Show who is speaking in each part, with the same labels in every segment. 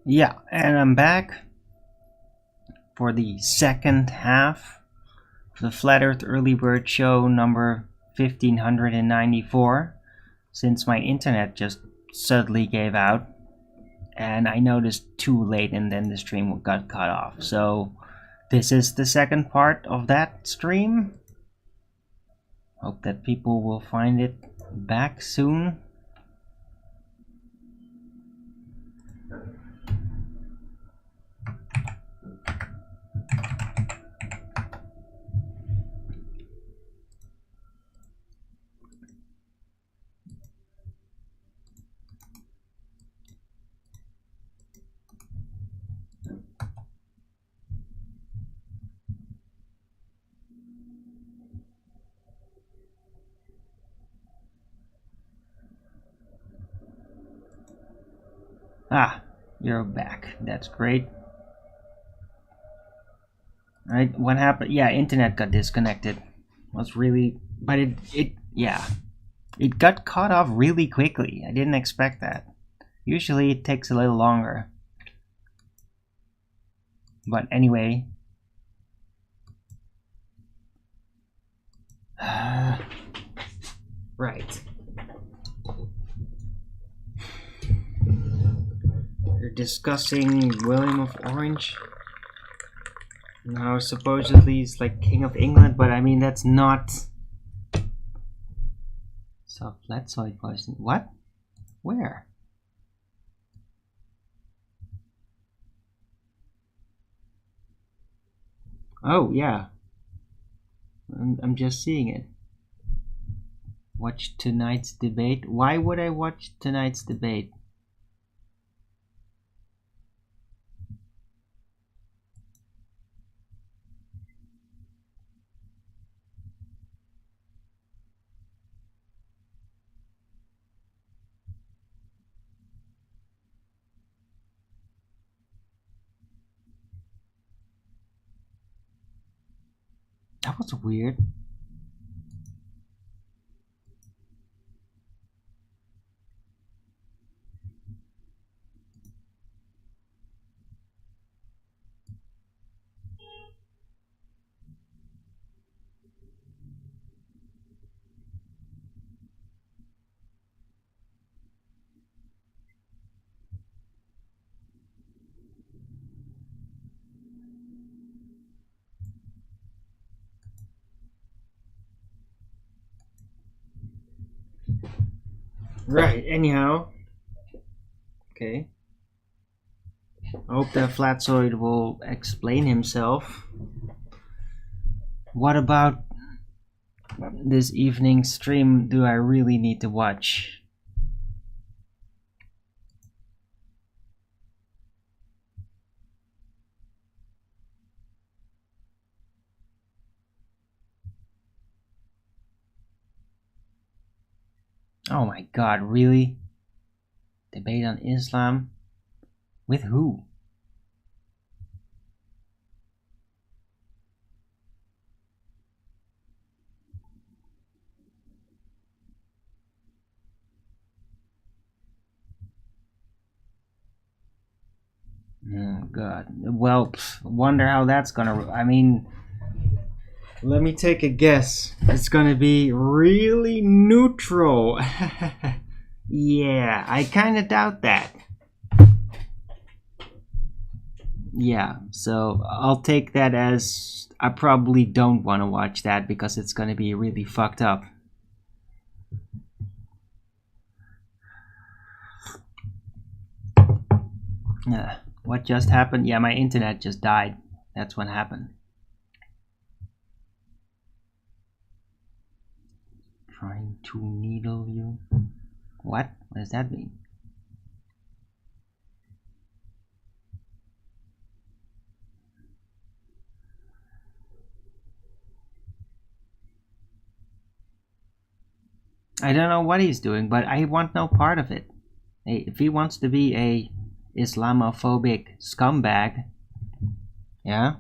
Speaker 1: Yeah, and I'm back for the second half of the Flat Earth Early Bird Show number 1594, since my internet just suddenly gave out, and I noticed too late and then the stream got cut off. So this is the second part of that stream. Hope that people will find it back soon. Ah, you're back. That's great. Right, what happened? Yeah, internet got disconnected. Was really, but yeah, it got cut off really quickly. I didn't expect that. Usually it takes a little longer. But anyway. Right. We're discussing William of Orange. Now supposedly he's like King of England, but I mean that's not. So flatsoid poison. What? Where? Oh yeah. I'm just seeing it. Watch tonight's debate. Why would I watch tonight's debate? That was weird. Right, anyhow. Okay. I hope the Flatsoid will explain himself. What about this evening's stream do I really need to watch? Oh my god, really? Debate on Islam? With who? Oh god. Well, wonder how that's gonna. I mean, let me take a guess. It's gonna be really neutral. Yeah, I kind of doubt that. Yeah, so I'll take that as I probably don't want to watch that because it's gonna be really fucked up. What just happened? Yeah, my internet just died. That's what happened. Trying to needle you? What? What does that mean? I don't know what he's doing, but I want no part of it. If he wants to be a Islamophobic scumbag, yeah,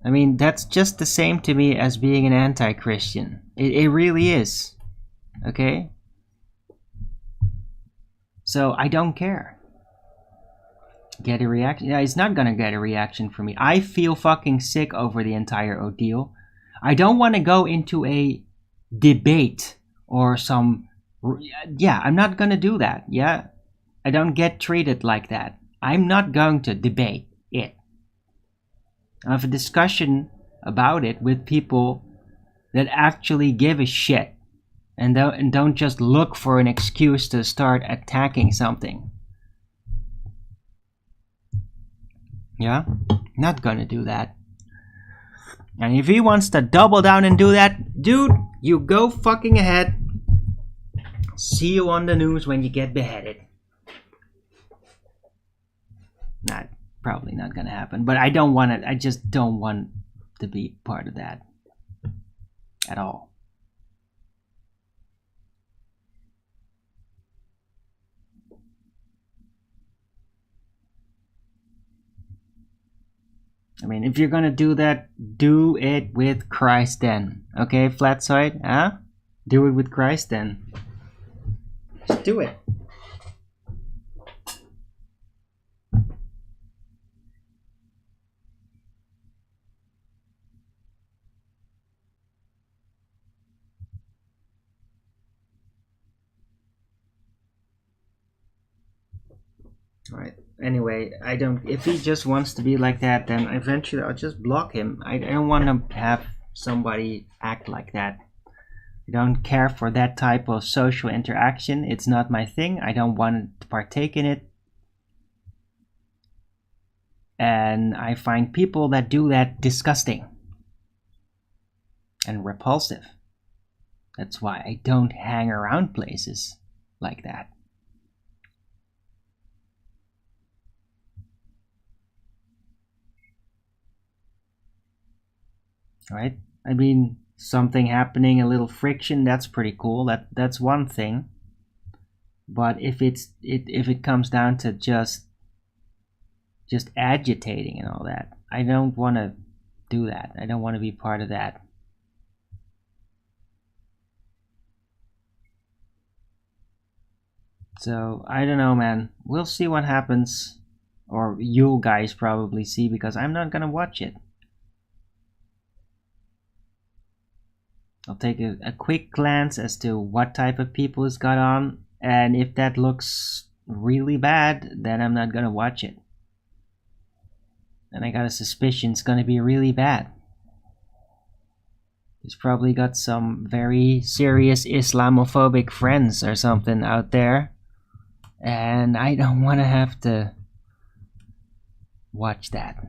Speaker 1: I mean that's just the same to me as being an anti-Christian. It really is. Okay? So I don't care. Get a reaction? Yeah, he's not gonna get a reaction from me. I feel fucking sick over the entire ordeal. I don't want to go into a debate or some... Yeah, I'm not gonna do that, yeah? I don't get treated like that. I'm not going to debate it. I have a discussion about it with people that actually give a shit and don't just look for an excuse to start attacking something. Yeah? Not gonna do that. And if he wants to double down and do that, dude, you go fucking ahead. See you on the news when you get beheaded. Not probably not gonna happen, but I don't want it. I just don't want to be part of that at all. I mean, if you're gonna do that, do it with Christ then. Okay, Flatside? Huh? Do it with Christ then. Just do it. Alright, anyway, I don't... If he just wants to be like that, then eventually I'll just block him. I don't want to have somebody act like that. I don't care for that type of social interaction. It's not my thing. I don't want to partake in it. And I find people that do that disgusting and repulsive. That's why I don't hang around places like that. Right? I mean, something happening, a little friction, that's pretty cool. That's one thing. But if it comes down to just agitating and all that, I don't want to do that. I don't want to be part of that. So, I don't know, man. We'll see what happens. Or you guys probably see, because I'm not gonna watch it. I'll take a quick glance as to what type of people it's got on, and if that looks really bad, then I'm not gonna watch it. And I got a suspicion it's gonna be really bad. He's probably got some very serious Islamophobic friends or something out there, and I don't want to have to watch that.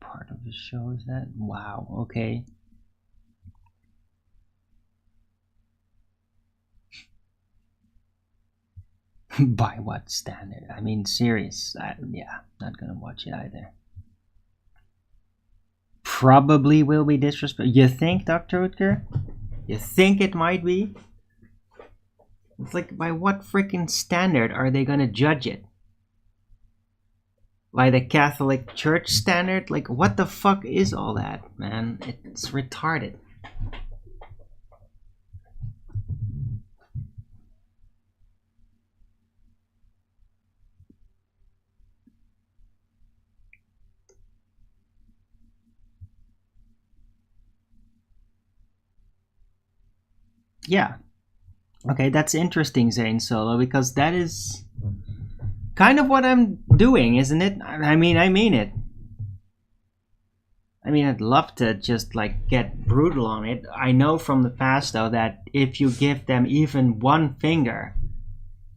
Speaker 1: Part of the show is that? Wow, okay. By what standard? I mean, serious. Yeah, not gonna watch it either. Probably will be disrespectful. You think, Dr. Utker? You think it might be? It's like, by what freaking standard are they gonna judge it? By the Catholic Church standard? Like, what the fuck is all that, man? It's retarded. Yeah. Okay, that's interesting, Zane Solo, because that is kind of what I'm doing, isn't it? I mean it. I mean, I'd love to just like get brutal on it. I know from the past though that if you give them even one finger,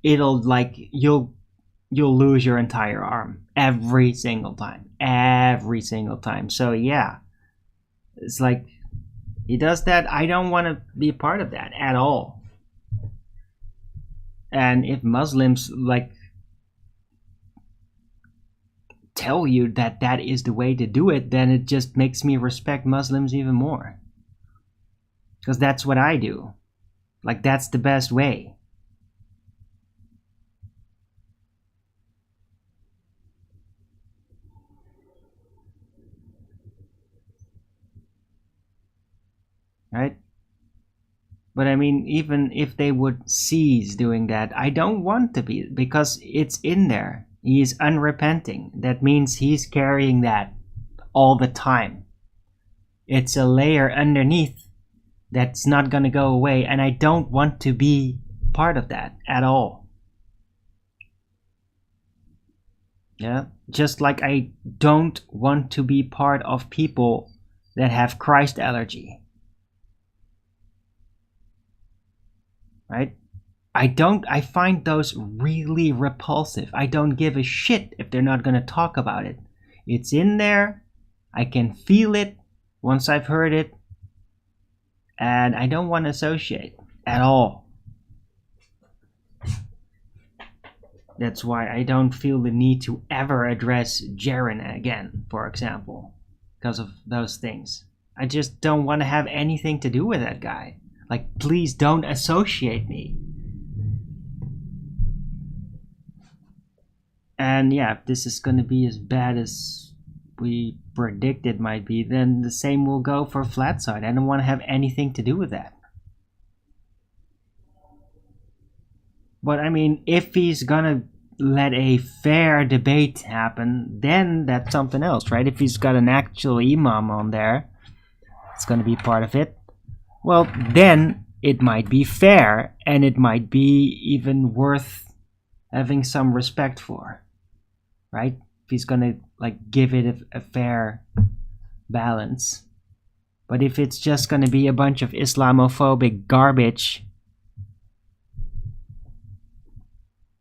Speaker 1: it'll like you'll lose your entire arm every single time. Every single time. So yeah. It's like he does that. I don't want to be part of that at all. And if Muslims like tell you that that is the way to do it, then it just makes me respect Muslims even more. Because that's what I do. Like, that's the best way. Right? But I mean, even if they would cease doing that, I don't want to be, because it's in there. He's unrepenting. That means he's carrying that all the time. It's a layer underneath that's not gonna go away, and I don't want to be part of that at all. Yeah, just like I don't want to be part of people that have Christ allergy. Right? I find those really repulsive. I don't give a shit if they're not gonna talk about it. It's in there. I can feel it once I've heard it. And I don't want to associate at all. That's why I don't feel the need to ever address Jaren again, for example. Because of those things. I just don't want to have anything to do with that guy. Like, please don't associate me. And yeah, if this is going to be as bad as we predict it might be, then the same will go for Flatside. I don't want to have anything to do with that. But I mean, if he's gonna let a fair debate happen, then that's something else, right? If he's got an actual imam on there, it's gonna be part of it. Well, then it might be fair, and it might be even worth having some respect for, right? If he's gonna like give it a fair balance. But if it's just gonna be a bunch of Islamophobic garbage,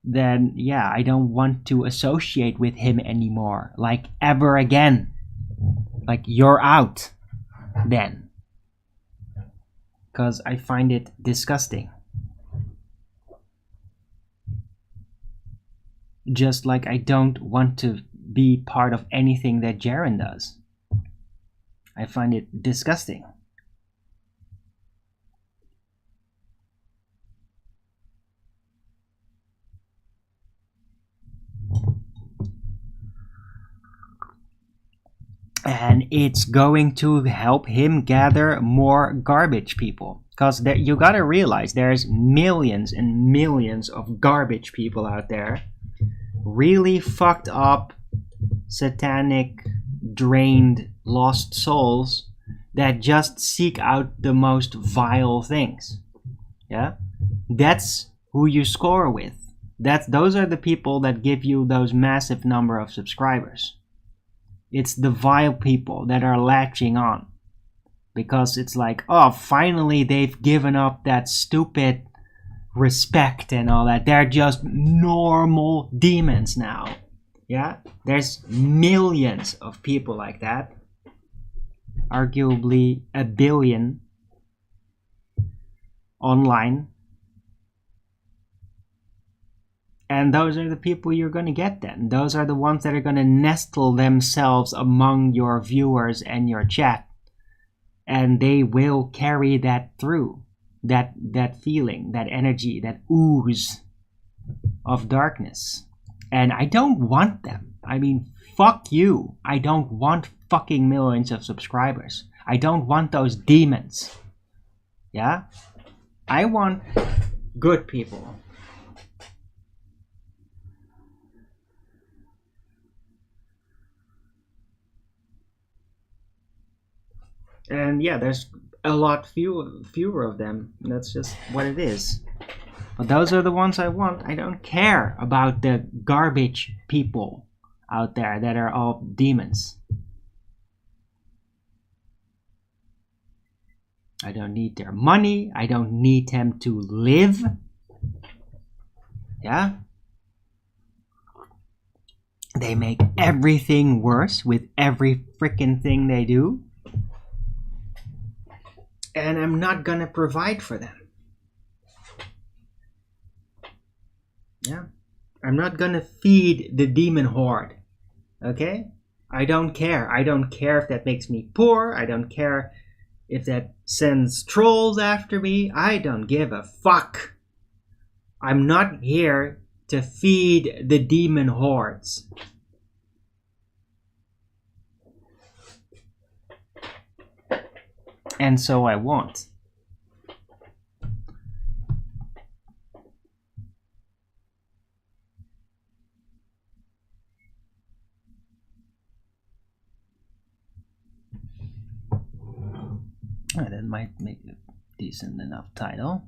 Speaker 1: then yeah, I don't want to associate with him anymore, like ever again. Like, you're out then, because I find it disgusting. Just like I don't want to be part of anything that Jaren does. I find it disgusting. And it's going to help him gather more garbage people. Because you gotta realize there's millions and millions of garbage people out there. Really fucked up, satanic, drained, lost souls that just seek out the most vile things. Yeah? That's who you score with. Those are the people that give you those massive number of subscribers. It's the vile people that are latching on. Because it's like, oh, finally they've given up that stupid respect and all that. They're just normal demons now. Yeah? There's millions of people like that. Arguably a billion online. And those are the people you're going to get then. Those are the ones that are going to nestle themselves among your viewers and your chat. And they will carry that through. That feeling, that energy, that ooze of darkness. And I don't want them. I mean, fuck you. I don't want fucking millions of subscribers. I don't want those demons. Yeah? I want good people. And yeah, there's a lot fewer of them. That's just what it is. But those are the ones I want. I don't care about the garbage people out there that are all demons. I don't need their money. I don't need them to live. Yeah? They make everything worse with every freaking thing they do. And I'm not gonna provide for them. Yeah. I'm not gonna feed the Demon Horde. Okay? I don't care. I don't care if that makes me poor. I don't care if that sends trolls after me. I don't give a fuck. I'm not here to feed the Demon Hordes. And so I won't. That might make a decent enough title.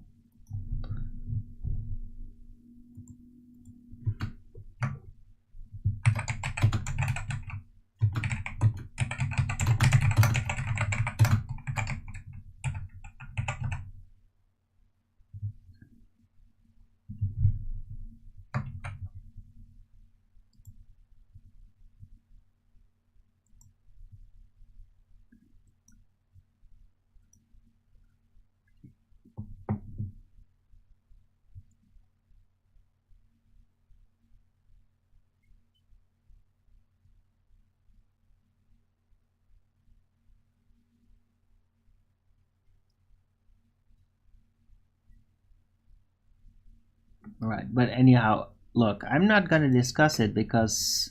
Speaker 1: Right, but anyhow, look, I'm not gonna discuss it because,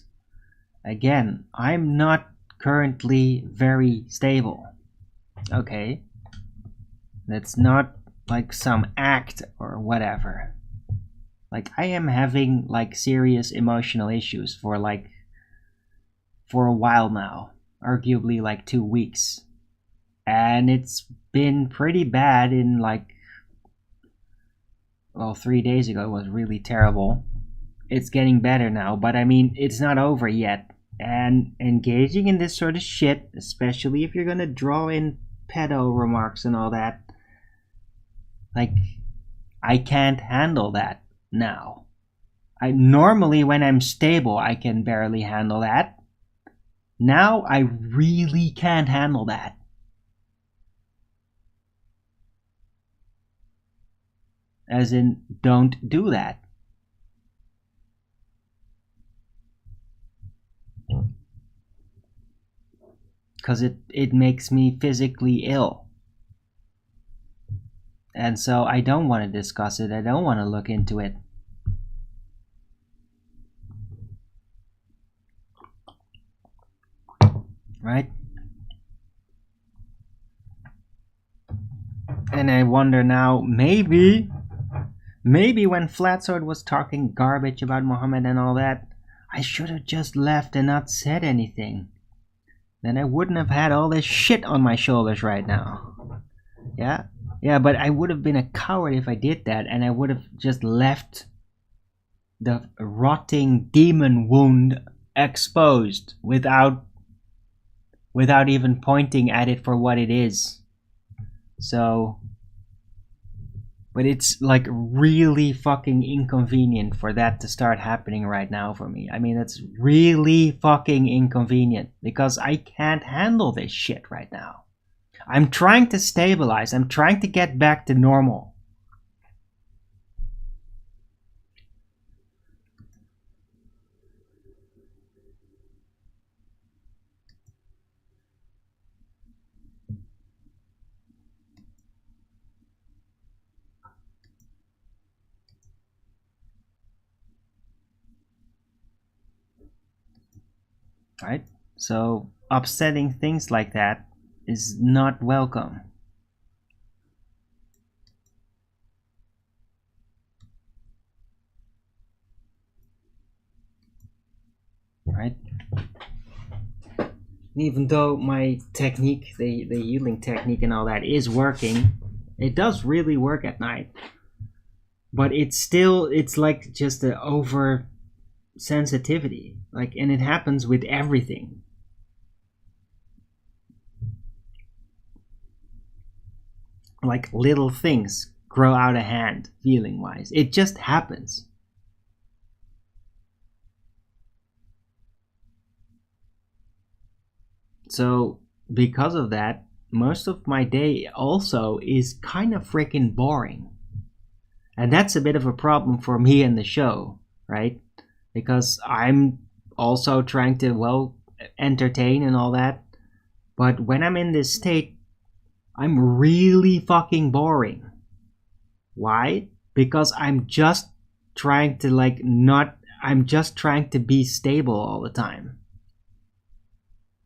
Speaker 1: again, I'm not currently very stable. Okay? That's not like some act or whatever. Like, I am having like serious emotional issues for a while now, arguably like 2 weeks. And it's been pretty bad in like, well, 3 days ago it was really terrible. It's getting better now, but I mean, it's not over yet. And engaging in this sort of shit, especially if you're gonna draw in pedo remarks and all that, like, I can't handle that now. I normally, when I'm stable, I can barely handle that. Now I really can't handle that. As in, don't do that. Because it makes me physically ill. And so I don't want to discuss it. I don't want to look into it. Right? And I wonder now, maybe when Flatsword was talking garbage about Muhammad and all that, I should have just left and not said anything. Then I wouldn't have had all this shit on my shoulders right now. Yeah? Yeah, but I would have been a coward if I did that, and I would have just left the rotting demon wound exposed without even pointing at it for what it is. So, but it's like really fucking inconvenient for that to start happening right now for me. I mean, it's really fucking inconvenient because I can't handle this shit right now. I'm trying to stabilize. I'm trying to get back to normal. Right? So upsetting things like that is not welcome. Right? Even though my technique, the healing technique and all that is working, it does really work at night. But it's like just an over sensitivity. Like, and it happens with everything. Like little things grow out of hand, feeling wise. It just happens. So, because of that, most of my day also is kind of freaking boring. And that's a bit of a problem for me and the show. right? Because I'm also trying to, well, entertain and all that. But when I'm in this state, I'm really fucking boring. Why? Because I'm just trying to, like, not. I'm just trying to be stable all the time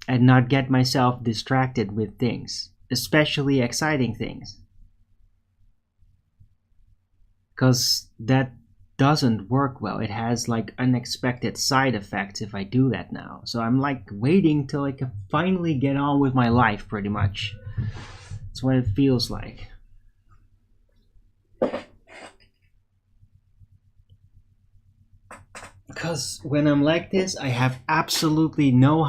Speaker 1: and not get myself distracted with things, especially exciting things. Because that doesn't work well. It has like unexpected side effects if I do that now. So I'm like waiting till I can finally get on with my life, pretty much. That's what it feels like. Because when I'm like this, I have absolutely no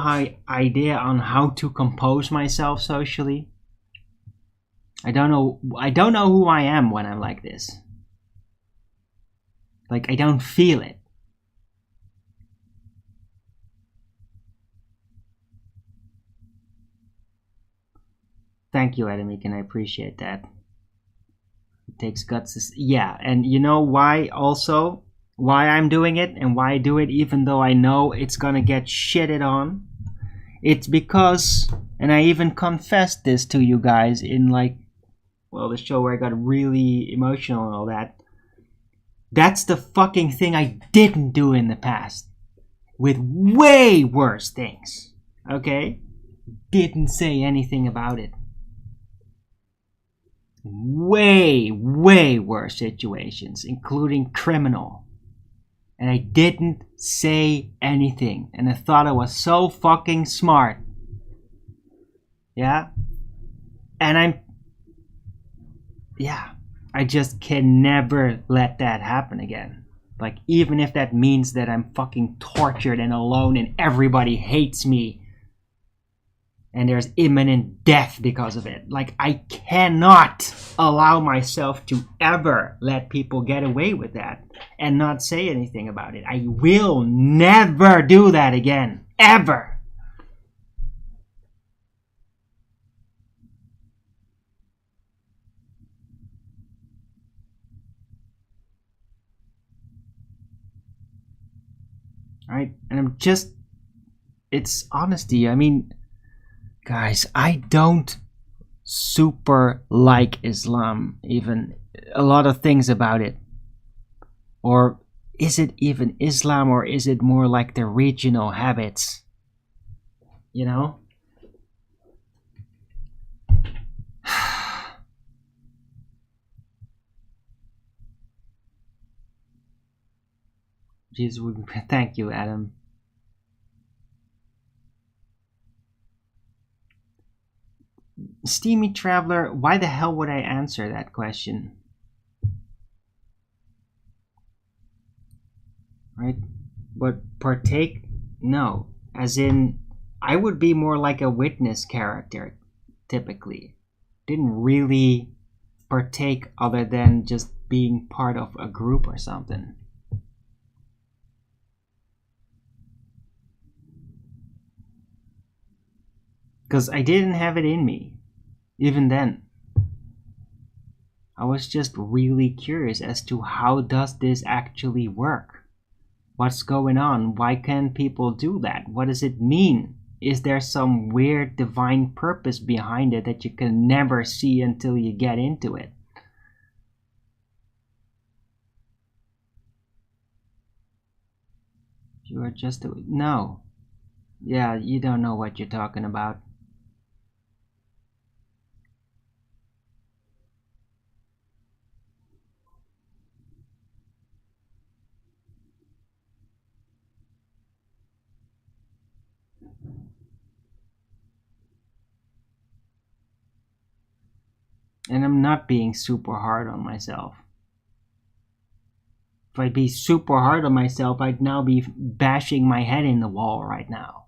Speaker 1: idea on how to compose myself socially. I don't know who I am when I'm like this. Like, I don't feel it. Thank you, Adamic, I appreciate that. It takes guts to... Yeah, and you know why also? Why I'm doing it and why I do it even though I know it's gonna get shitted on? It's because, and I even confessed this to you guys in like, well, the show where I got really emotional and all that. That's the fucking thing I didn't do in the past. With way worse things. Okay? Didn't say anything about it. Way worse situations, including criminal. And I didn't say anything. And I thought I was so fucking smart. Yeah? And I just can never let that happen again. Like, even if that means that I'm fucking tortured and alone and everybody hates me and there's imminent death because of it. Like, I cannot allow myself to ever let people get away with that and not say anything about it. I will never do that again. Ever. Right? And I'm just... It's honesty. I mean, guys, I don't super like Islam, even a lot of things about it. Or is it even Islam, or is it more like the regional habits? You know? Jeez, thank you, Adam. Steamy Traveler, why the hell would I answer that question? Right? But partake? No. As in, I would be more like a witness character, typically. Didn't really partake other than just being part of a group or something. Because I didn't have it in me, even then. I was just really curious as to how does this actually work? What's going on? Why can't people do that? What does it mean? Is there some weird divine purpose behind it that you can never see until you get into it? You are just a... No. Yeah, you don't know what you're talking about. And I'm not being super hard on myself. If I'd be super hard on myself, I'd now be bashing my head in the wall right now.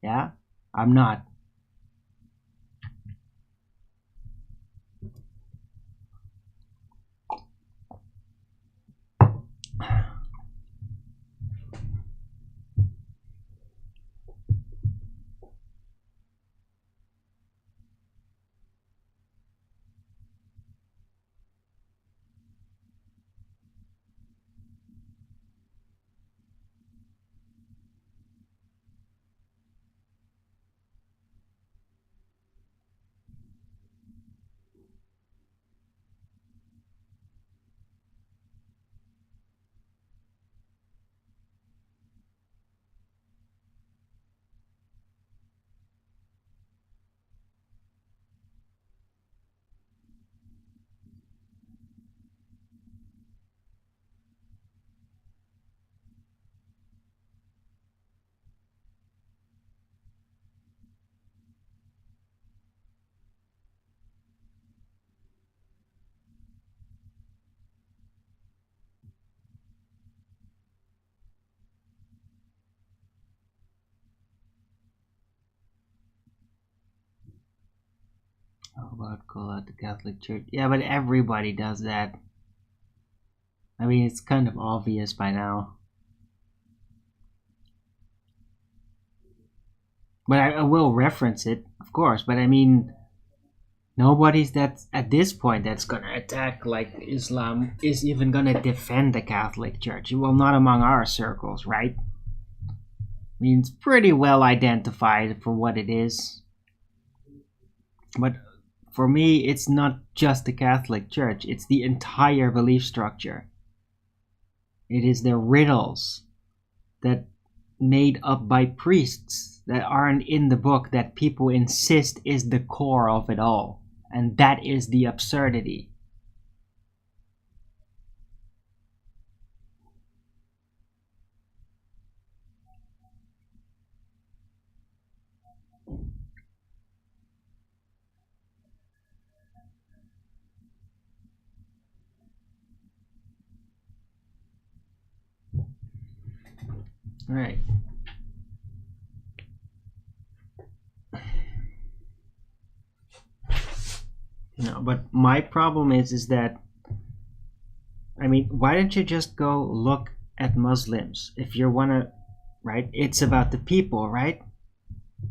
Speaker 1: Yeah? I'm not. How about call out the Catholic Church? Yeah, but everybody does that. I mean, it's kind of obvious by now. But I will reference it, of course. But I mean, nobody's that's at this point that's gonna attack like Islam is even gonna defend the Catholic Church. Well, not among our circles, right? I mean, it's pretty well identified for what it is. But for me, it's not just the Catholic Church, it's the entire belief structure. It is the riddles that made up by priests that aren't in the book that people insist is the core of it all. And that is the absurdity. Right. No, but my problem is that, I mean, why don't you just go look at Muslims if you wanna, right? It's about the people, right?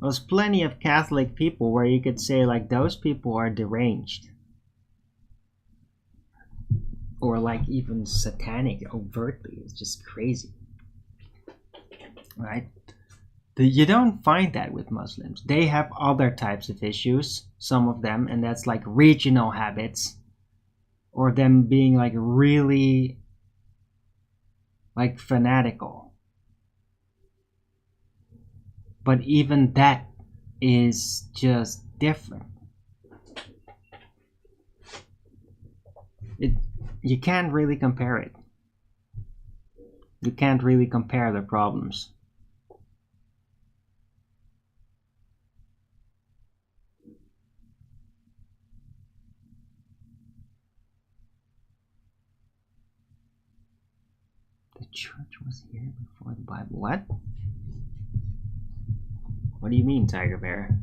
Speaker 1: There's plenty of Catholic people where you could say like those people are deranged. Or like even satanic overtly. It's just crazy. Right? You don't find that with Muslims. They have other types of issues, some of them, and that's like regional habits, or them being like really like fanatical. But even that is just different. You can't really compare it. You can't really compare the problems. The church was here before the Bible. What? What do you mean, Tiger Bear?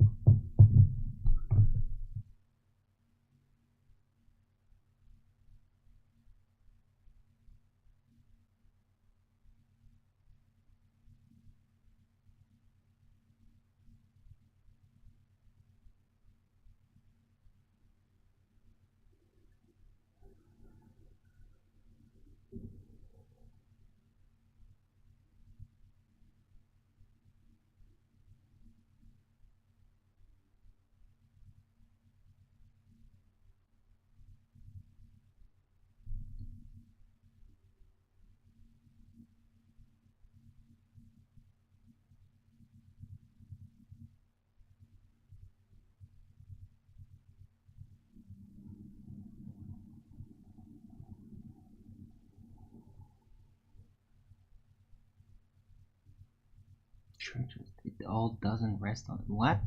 Speaker 1: Church, it all doesn't rest on what?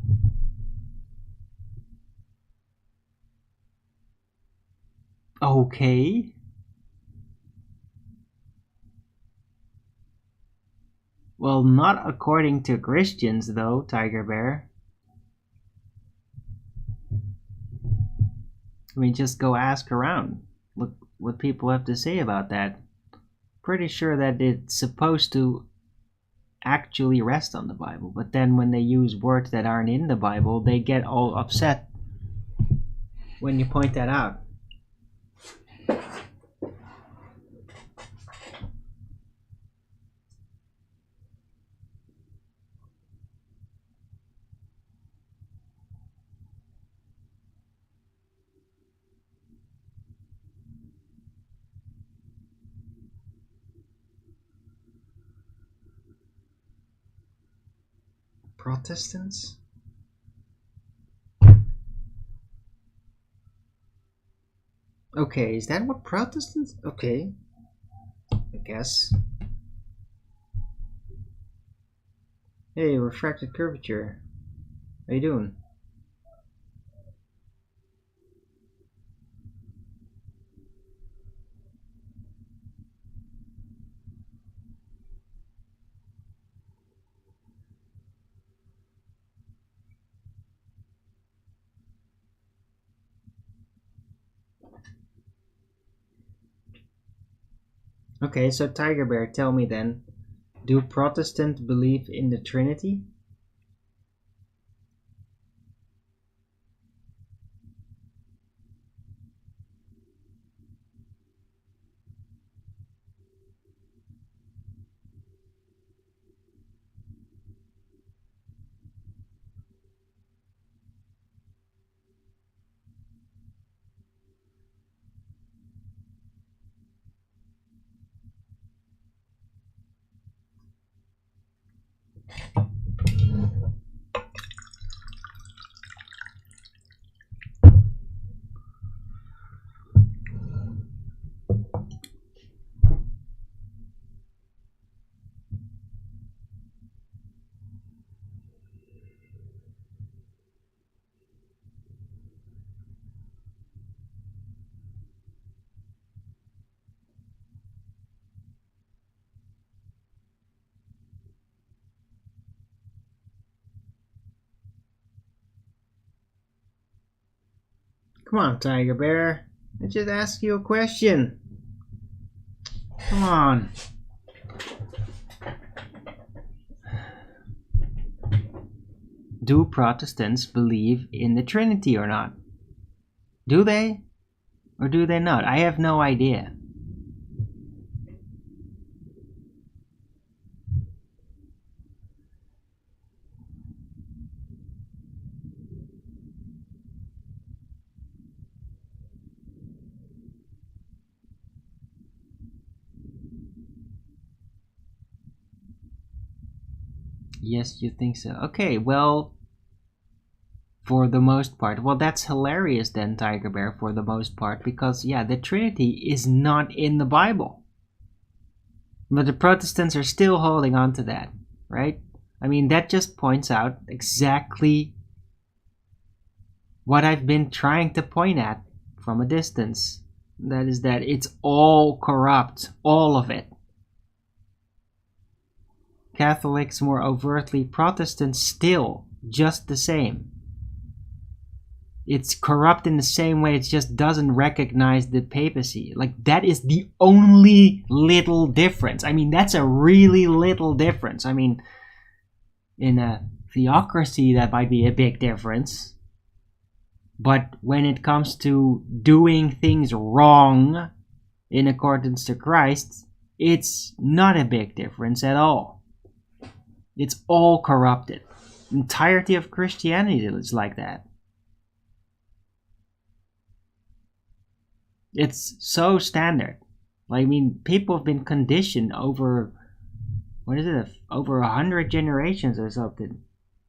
Speaker 1: Okay. Well, not according to Christians, though, Tiger Bear. I mean, just go ask around. Look what people have to say about that. Pretty sure that it's supposed to actually rest on the Bible, but then when they use words that aren't in the Bible, they get all upset when you point that out. Protestants? Okay, is that what Protestants? Okay, I guess. Hey, refracted curvature. How you doing? Okay, so Tiger Bear, tell me then, do Protestants believe in the Trinity? Come on, Tiger Bear. I just asked you a question. Come on. Do Protestants believe in the Trinity or not? Do they? Or do they not? I have no idea. Yes, you think so. Okay, well, for the most part. Well, that's hilarious then, Tiger Bear, for the most part, because, yeah, the Trinity is not in the Bible. But the Protestants are still holding on to that, right? I mean, that just points out exactly what I've been trying to point at from a distance. That is that it's all corrupt, all of it. Catholics more overtly, Protestants still just the same. It's corrupt in the same way, it just doesn't recognize the papacy. Like, that is the only little difference. I mean, that's a really little difference. I mean, in a theocracy, that might be a big difference. But when it comes to doing things wrong in accordance to Christ, it's not a big difference at all. It's all corrupted. The entirety of Christianity is like that. It's so standard. I mean, people have been conditioned over, what is it, over 100 generations or something,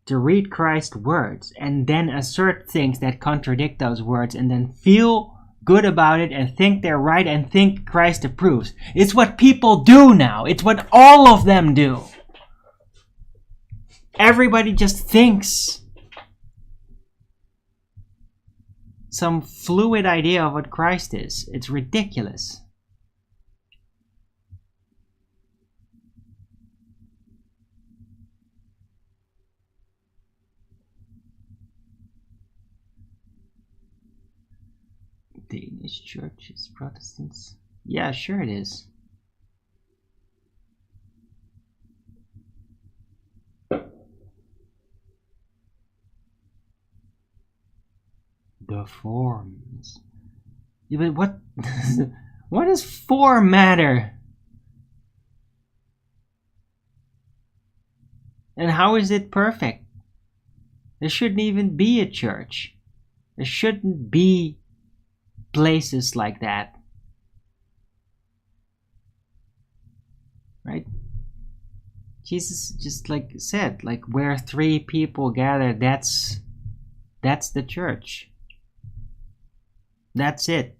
Speaker 1: to read Christ's words and then assert things that contradict those words and then feel good about it and think they're right and think Christ approves. It's what people do now. It's what all of them do. Everybody just thinks some fluid idea of what Christ is. It's ridiculous. Danish church is Protestants? Yeah, sure it is. The forms. Yeah, but what? What does form matter? And how is it perfect? There shouldn't even be a church. There shouldn't be places like that. Right? Jesus just like said, like where 3 people gather, that's the church. That's it.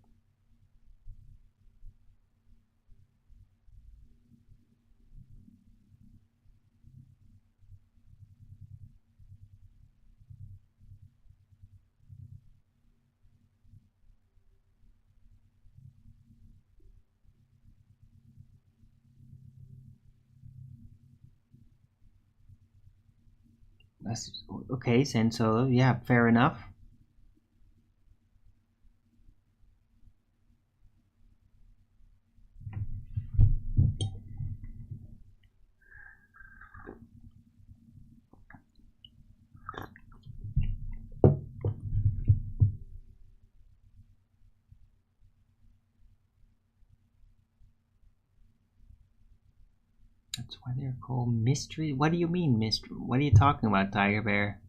Speaker 1: That's okay, Saint Solo. Yeah, fair enough. That's why they're called mystery. What do you mean mystery? What are you talking about, Tiger Bear?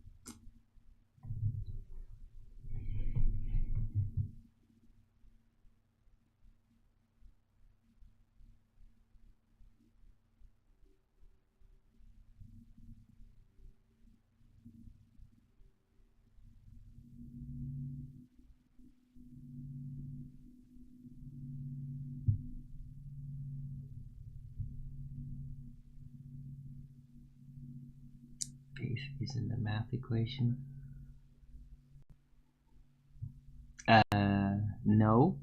Speaker 1: Faith is in the math equation. No.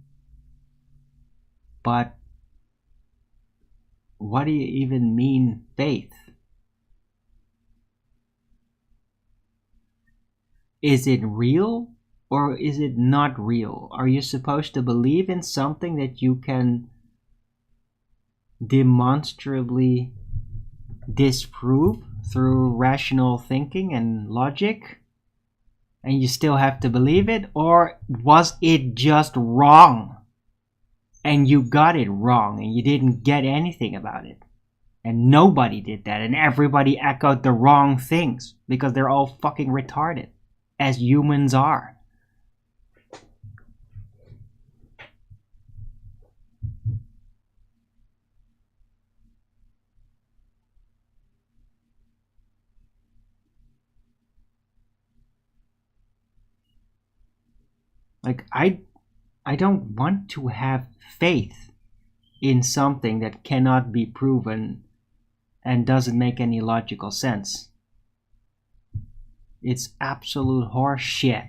Speaker 1: But what do you even mean faith? Is it real or is it not real? Are you supposed to believe in something that you can demonstrably disprove through rational thinking and logic, and you still have to believe it? Or was it just wrong and you got it wrong and you didn't get anything about it, and nobody did that, and everybody echoed the wrong things because they're all fucking retarded, as humans are? Like, I don't want to have faith in something that cannot be proven and doesn't make any logical sense. It's absolute horse shit.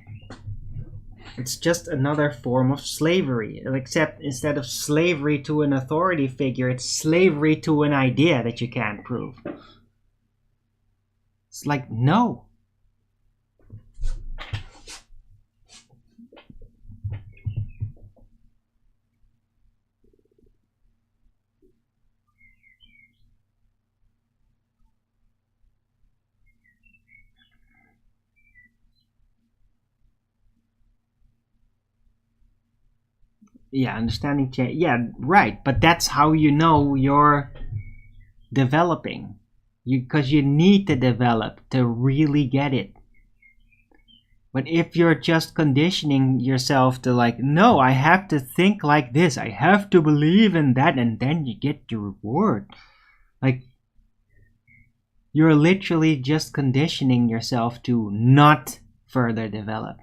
Speaker 1: It's just another form of slavery, except instead of slavery to an authority figure, it's slavery to an idea that you can't prove. It's like, no. Yeah, understanding change. Yeah, right. But that's how you know you're developing. Because you need to develop to really get it. But if you're just conditioning yourself to like, no, I have to think like this, I have to believe in that, and then you get your reward. Like, you're literally just conditioning yourself to not further develop.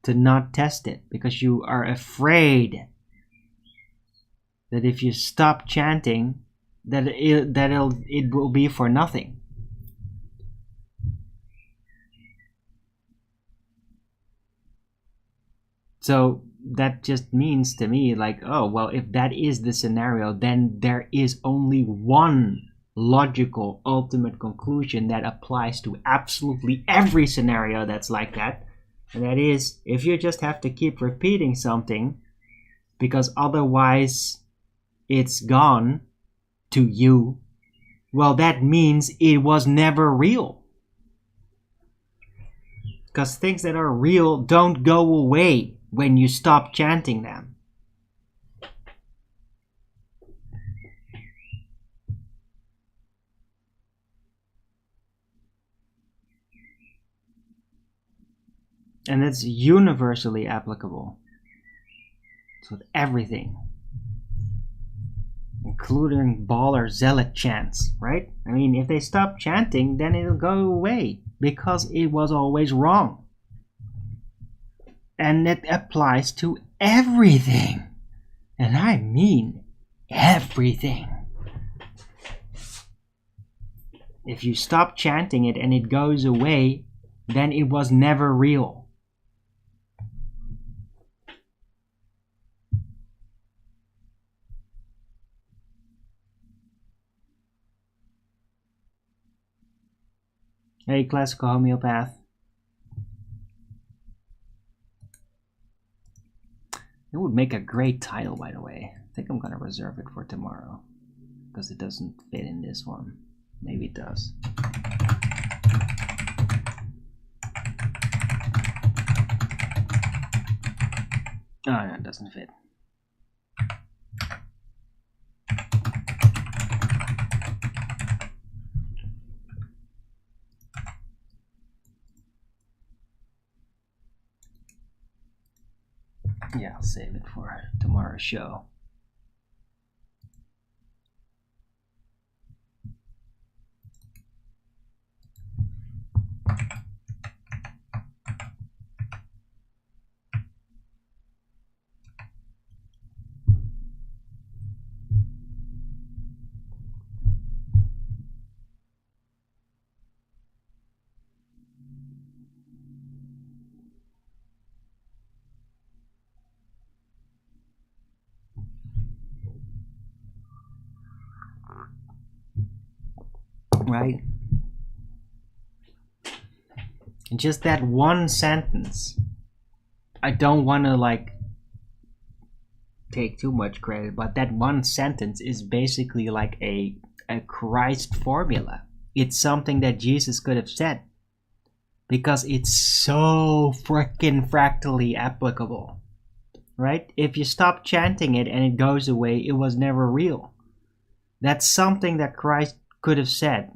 Speaker 1: To not test it because you are afraid that if you stop chanting, that it will be for nothing. So that just means to me like, oh, well, if that is the scenario, then there is only one logical ultimate conclusion that applies to absolutely every scenario that's like that. And that is, if you just have to keep repeating something because otherwise it's gone to you, well, that means it was never real. Because things that are real don't go away when you stop chanting them. And it's universally applicable. It's with everything. Including baller zealot chants, right? I mean, if they stop chanting, then it'll go away. Because it was always wrong. And it applies to everything. And I mean everything. If you stop chanting it and it goes away, then it was never real. Hey, classical homeopath. It would make a great title, by the way. I think I'm gonna reserve it for tomorrow. Because it doesn't fit in this one. Maybe it does. Oh, no, it doesn't fit. Yeah, I'll save it for tomorrow's show. Right? And just that one sentence, I don't want to like take too much credit, but that one sentence is basically like a Christ formula. It's something that Jesus could have said because it's so freaking fractally applicable, right? If you stop chanting it and it goes away, it was never real. That's something that Christ could have said.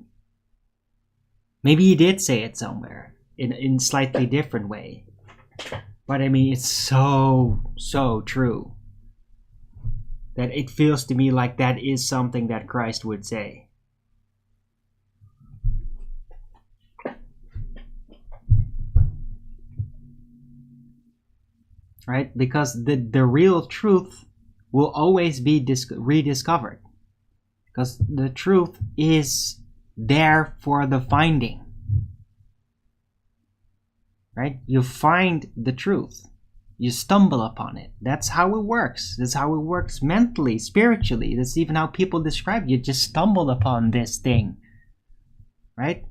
Speaker 1: Maybe he did say it somewhere in slightly different way, but I mean, it's so true that it feels to me like that is something that Christ would say. Right? Because the real truth will always be rediscovered. Because the truth is there for the finding. Right? You find the truth. You stumble upon it. That's how it works. That's how it works mentally, spiritually. That's even how people describe it. You just stumbled upon this thing. Right?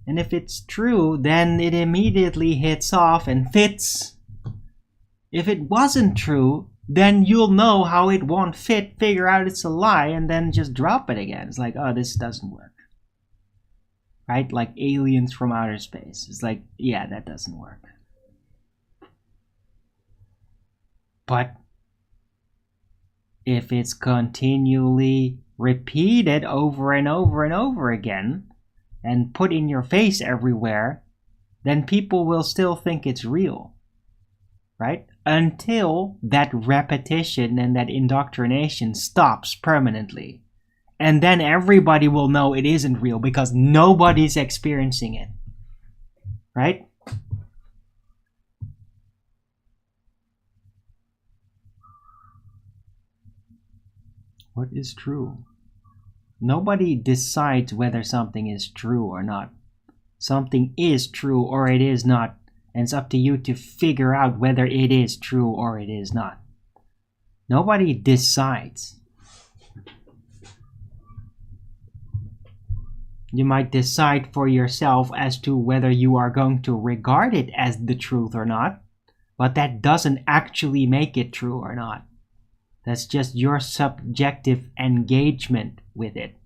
Speaker 1: And if it's true, then it immediately hits off and fits. If it wasn't true, then you'll know how it won't fit, figure out it's a lie, and then just drop it again. It's like, oh, this doesn't work. Right? Like aliens from outer space. It's like, yeah, that doesn't work. But if it's continually repeated over and over and over again and put in your face everywhere, then people will still think it's real. Right? Until that repetition and that indoctrination stops permanently. And then everybody will know it isn't real because nobody's experiencing it. Right? What is true? Nobody decides whether something is true or not. Something is true or it is not. And it's up to you to figure out whether it is true or it is not. Nobody decides. You might decide for yourself as to whether you are going to regard it as the truth or not, but that doesn't actually make it true or not. That's just your subjective engagement with it.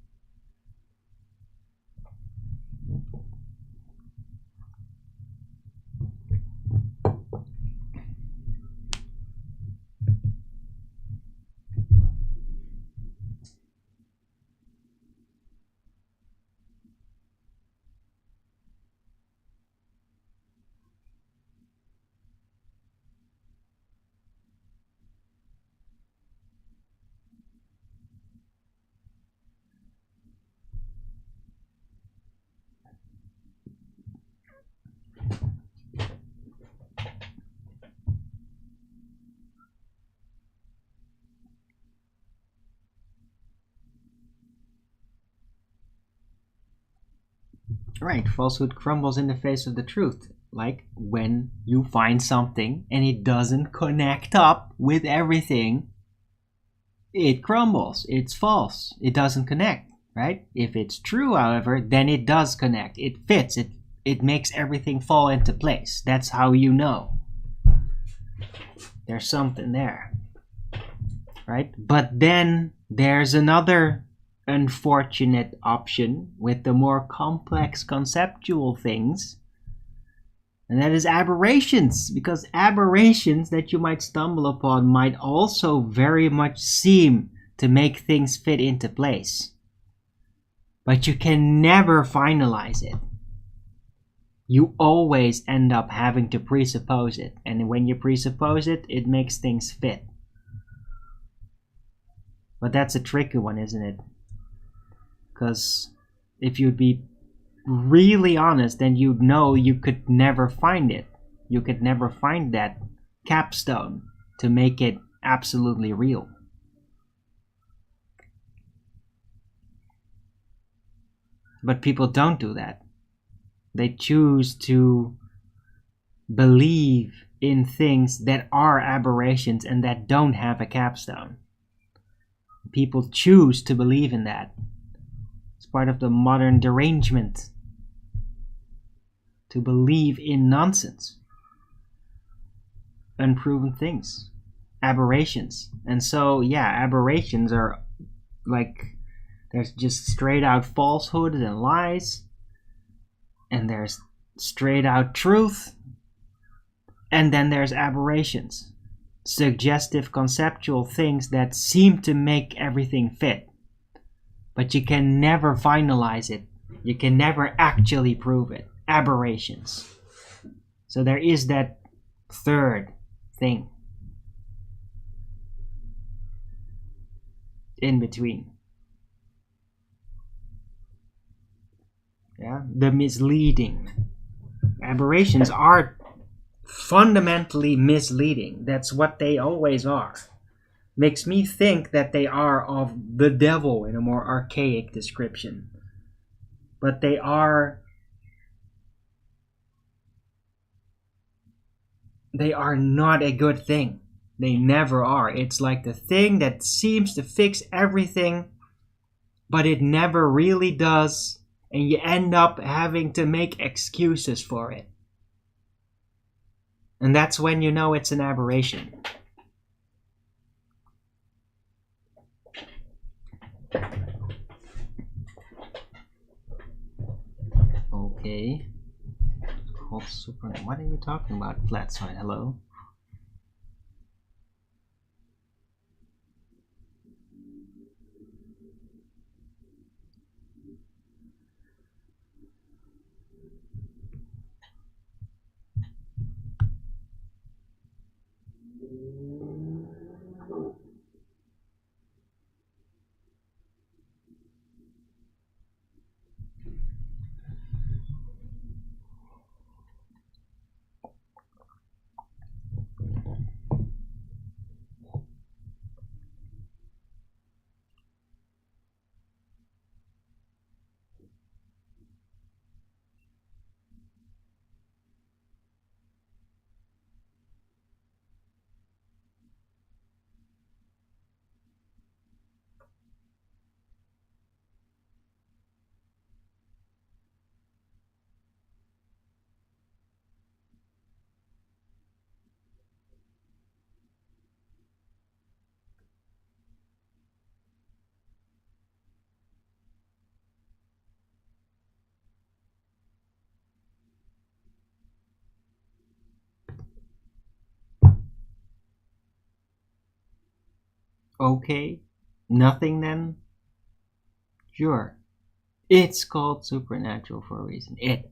Speaker 1: Right, falsehood crumbles in the face of the truth. Like when you find something and it doesn't connect up with everything, it crumbles. It's false. It doesn't connect, right? If it's true, however, then it does connect. It fits. It makes everything fall into place. That's how you know. There's something there, right? But then there's another unfortunate option with the more complex conceptual things, and that is aberrations, because aberrations that you might stumble upon might also very much seem to make things fit into place, but you can never finalize it. you always end up having to presuppose it. And when you presuppose it, it makes things fit. But that's a tricky one, isn't it? Because if you'd be really honest, then you'd know you could never find it. You could never find that capstone to make it absolutely real. But people don't do that. They choose to believe in things that are aberrations and that don't have a capstone. People choose to believe in that. It's part of the modern derangement to believe in nonsense, unproven things, aberrations. And so, yeah, aberrations are like, there's just straight out falsehoods and lies, and there's straight out truth, and then there's aberrations, suggestive conceptual things that seem to make everything fit, but you can never finalize it. You can never actually prove it. Aberrations. So there is that third thing in between. Yeah, the misleading. Aberrations are fundamentally misleading. That's what they always are. Makes me think that they are of the devil in a more archaic description. But they are not a good thing. They never are. It's like the thing that seems to fix everything, but it never really does. And you end up having to make excuses for it. And that's when you know it's an aberration. Okay. Called super. What are you talking about? Flat side. Hello? Okay. Nothing then? Sure. It's called supernatural for a reason. It.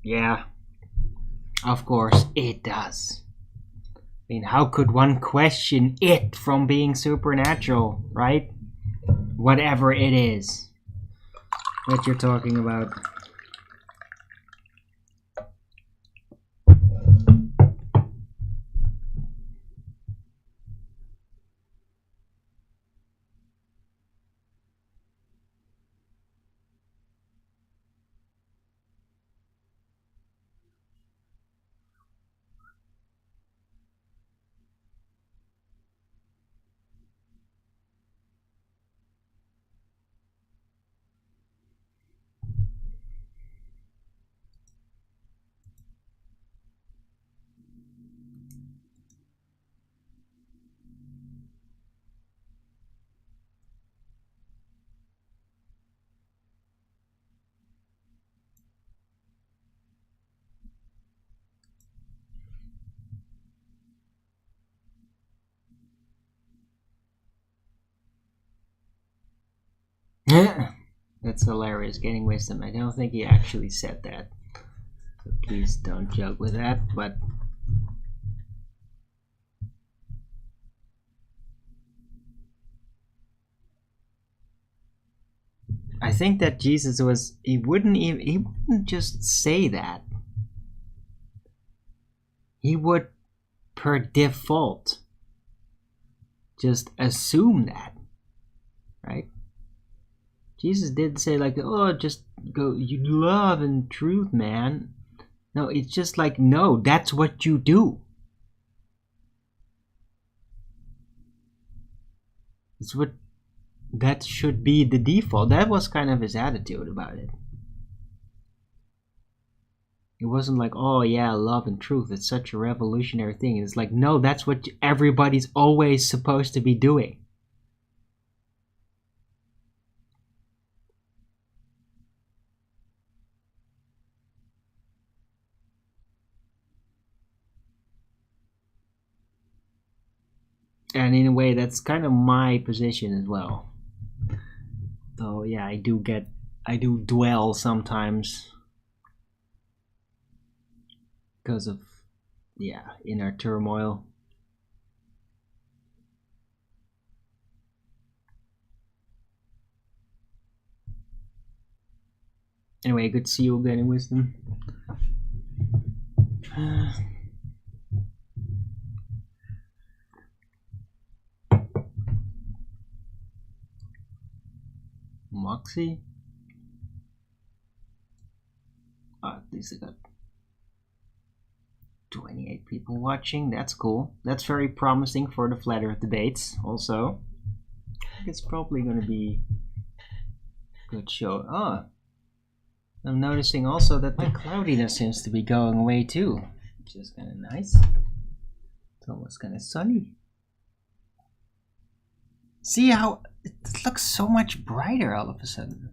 Speaker 1: Yeah. Of course, it does. I mean, how could one question it from being supernatural, right? Whatever it is that you're talking about. That's hilarious, getting wisdom. I don't think he actually said that. So please don't joke with that, but I think that Jesus was, he wouldn't just say that. He would, per default, just assume that, right? Jesus didn't say like, oh, just go, you love and truth, man. No, it's just like, no, that's what you do. It's what, that should be the default. That was kind of his attitude about it. It wasn't like, oh yeah, love and truth, it's such a revolutionary thing. It's like, no, that's what everybody's always supposed to be doing. And in a way, that's kind of my position as well. So yeah, I do dwell sometimes because of, yeah, inner turmoil. Anyway, good to see you again in wisdom. Moxie? At least I got 28 people watching. That's cool. That's very promising for the Flat Earth debates also. I think it's probably going to be a good show. Oh, I'm noticing also that the cloudiness seems to be going away too, which is kind of nice. It's almost kind of sunny. See how it looks so much brighter all of a sudden,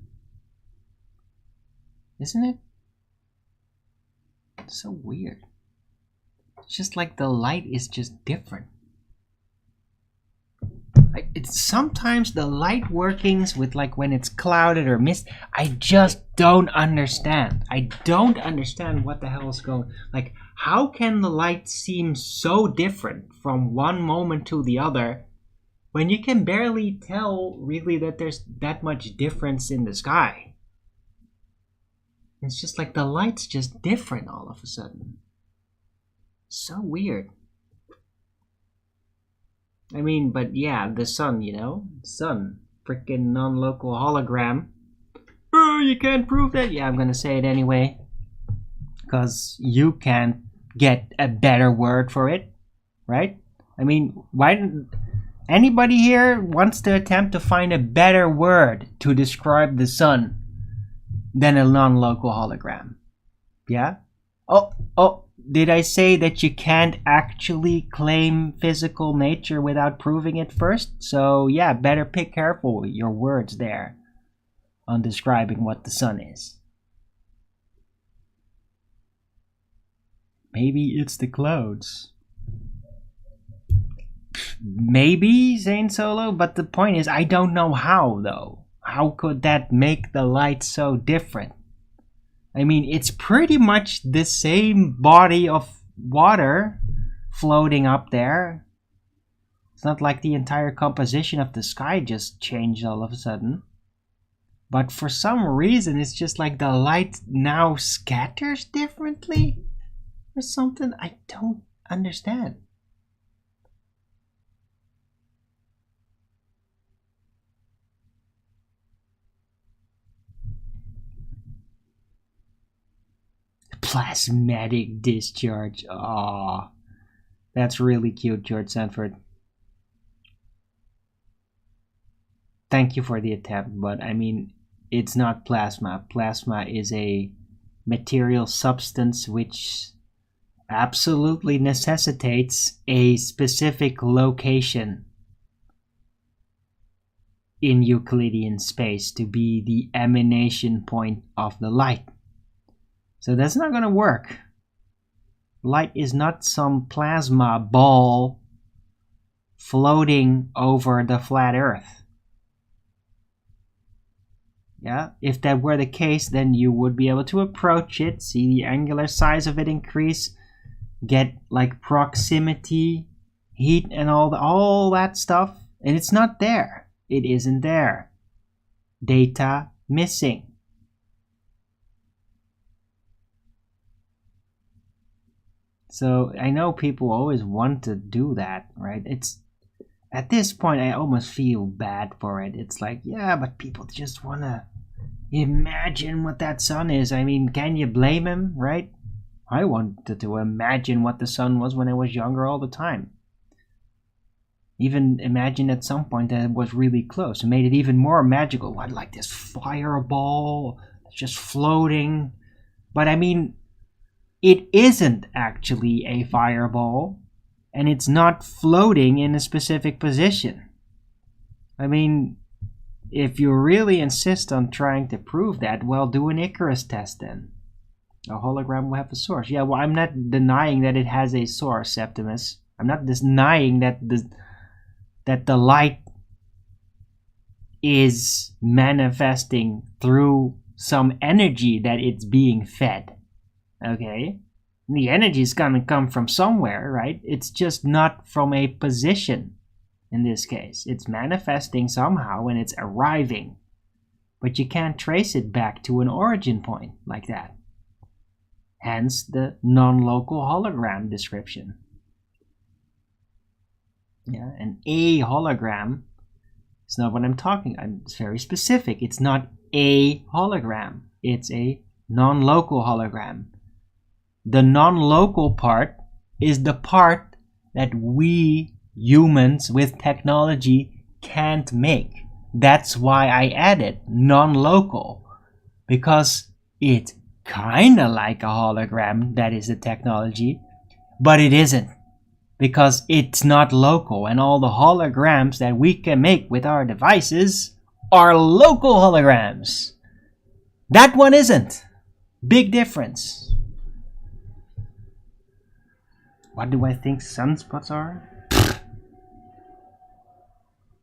Speaker 1: isn't it? It's so weird. It's just like the light is just different. It's sometimes the light workings with, like, when it's clouded or mist, I just don't understand. I don't understand what the hell is going. Like, how can the light seem so different from one moment to the other when you can barely tell really that there's that much difference in the sky? It's just like the light's just different all of a sudden. So weird. I mean, but yeah, the sun, you know? Sun. Freaking non-local hologram. Oh, you can't prove that. Yeah, I'm gonna say it anyway. Because you can't get a better word for it. Right? I mean, why didn't anybody here wants to attempt to find a better word to describe the sun than a non-local hologram? Yeah? Oh, did I say that you can't actually claim physical nature without proving it first? So yeah, better pick careful your words there on describing what the sun is. Maybe it's the clouds. Maybe, Zane Solo, but the point is, I don't know how, though. How could that make the light so different? I mean, it's pretty much the same body of water floating up there. It's not like the entire composition of the sky just changed all of a sudden. But for some reason, it's just like the light now scatters differently or something. I don't understand. Plasmatic discharge. Aw, that's really cute, George Sanford. Thank you for the attempt, but I mean, it's not plasma. Plasma is a material substance which absolutely necessitates a specific location in Euclidean space to be the emanation point of the light. So that's not going to work. Light is not some plasma ball floating over the flat Earth. Yeah, if that were the case, then you would be able to approach it, see the angular size of it increase, get like proximity, heat, and all that stuff, and it's not there. It isn't there. Data missing. So I know people always want to do that, right? It's at this point I almost feel bad for it. It's like, yeah, but people just want to imagine what that sun is. I mean, can you blame him, right? I wanted to imagine what the sun was when I was younger all the time. Even imagine at some point that it was really close. It made it even more magical. What, like this fireball just floating? But I mean, it isn't actually a fireball, and it's not floating in a specific position. I mean, if you really insist on trying to prove that, well, do an Icarus test then. A hologram will have a source. Yeah, well, I'm not denying that it has a source, Septimus. I'm not denying that the light is manifesting through some energy that it's being fed. Okay? The energy is going to come from somewhere, right? It's just not from a position in this case. It's manifesting somehow and it's arriving. But you can't trace it back to an origin point like that. Hence the non-local hologram description. Yeah, and a hologram is not what I'm talking about. It's very specific. It's not a hologram. It's a non-local hologram. The non-local part is the part that we humans with technology can't make. That's why I added non-local, because it's kinda like a hologram, that is the technology, but it isn't, because it's not local, and all the holograms that we can make with our devices are local holograms. That one isn't. Big difference. What do I think sunspots are?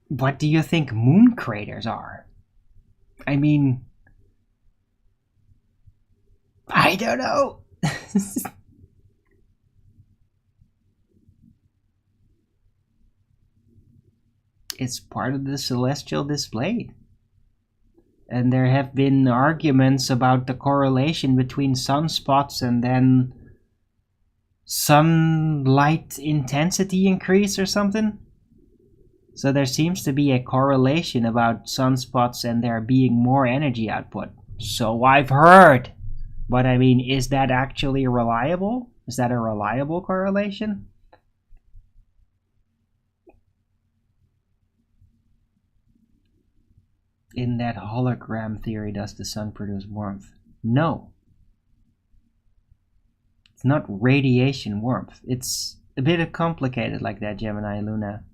Speaker 1: What do you think moon craters are? I mean, I don't know. It's part of the celestial display. And there have been arguments about the correlation between sunspots and then sunlight intensity increase or something. So there seems to be a correlation about sunspots and there being more energy output. So I've heard. But I mean, is that actually reliable? Is that a reliable correlation? In that hologram theory, does the sun produce warmth? No. It's not radiation warmth. It's a bit complicated like that, Gemini Luna.